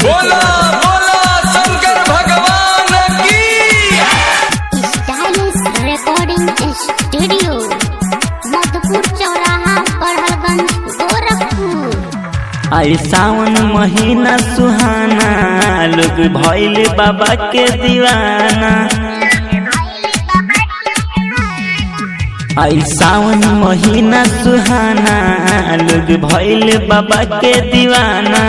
बोला बोला शंकर भगवान की। स्टाइलिश रिकॉर्डिंग स्टूडियो मधुपुर चौराहा पढ़लगंज गोरखपुर। आई सावन महीना सुहाना लोग भइल बाबा के दीवाना। आई सावन महीना सुहाना लोग भइल बाबा के दीवाना।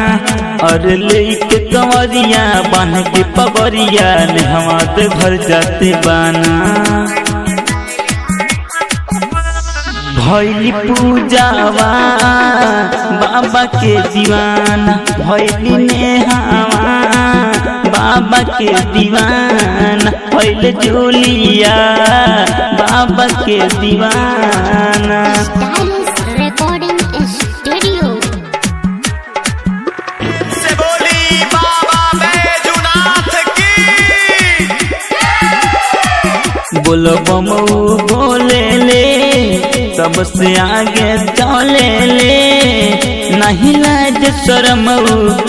और लेके कंवरिया बन के पवरिया ने हमारे घर जाते बाना। भइली पूजावा बाबा के दीवाना, भइली नेहावा बाबा के दीवाना, भइल जोलिया बाबा के दीवाना। स्टाइलिश रिकॉर्डिंग स्टूडियो से बोली बाबा बैजूनाथ की। बोलो बमऊ बोले ले सबसे आगे चले ले, नहीं लाज शर्म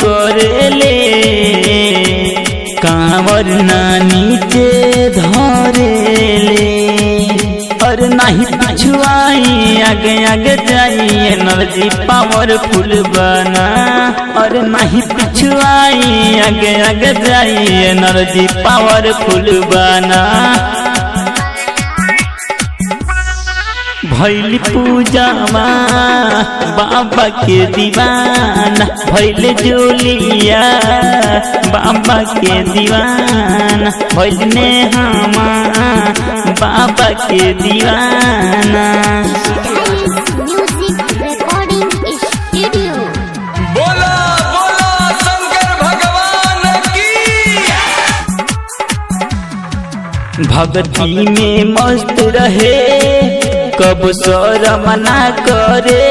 करे ले। कांवर ना नीचे धरे ले और नहीं पिछुआई आगे आगे जाइए एनर्जी पावरफुल बना। और नहीं पिछुआई आगे आगे जाइए एनर्जी पावरफुल बना। भइल पूजावा बाबा के दीवाना, भइल जोलिया बाबा के दीवाना, भइल नेहामा बाबा के दीवाना। स्टाइलिश म्यूजिक रिकॉर्डिंग स्टूडियो बोला बोला शंकर भगवान की। भक्ति में मस्त रहे कब शरम ना करे,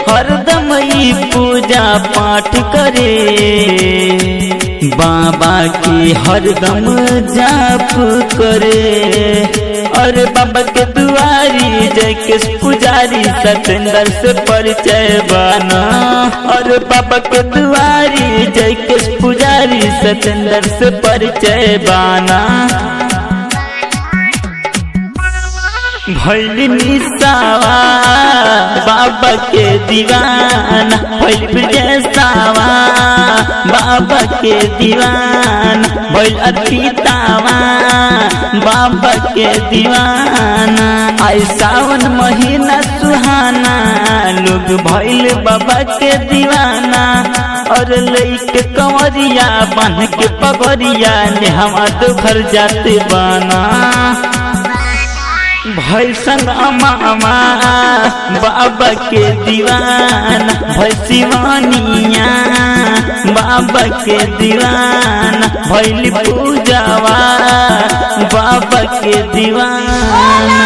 हरदम ई पूजा पाठ करे। बाबा की हरदम जाप करे। और बाबा के दुआरी जय के पुजारी सतेंद्र से परिचय बना। और बाबा के दुआरी जय के पुजारी सतेंद्र से परिचय बना। भइल निसावा बाबा के दीवाना, भइल ब्रजेशावा बाबा के दीवाना, भइल अर्पितावा बाबा के दीवाना। आई सावन महीना सुहाना लोग भइल बाबा के दीवाना। और लेके कंवरिया बन के पगरिया ने हमारे घर जाते बाना। भइल संग मामा बाबा के दीवाना, भइल शिवानिया बाबा के दीवाना, भइल पूजावा बाबा के दीवाना।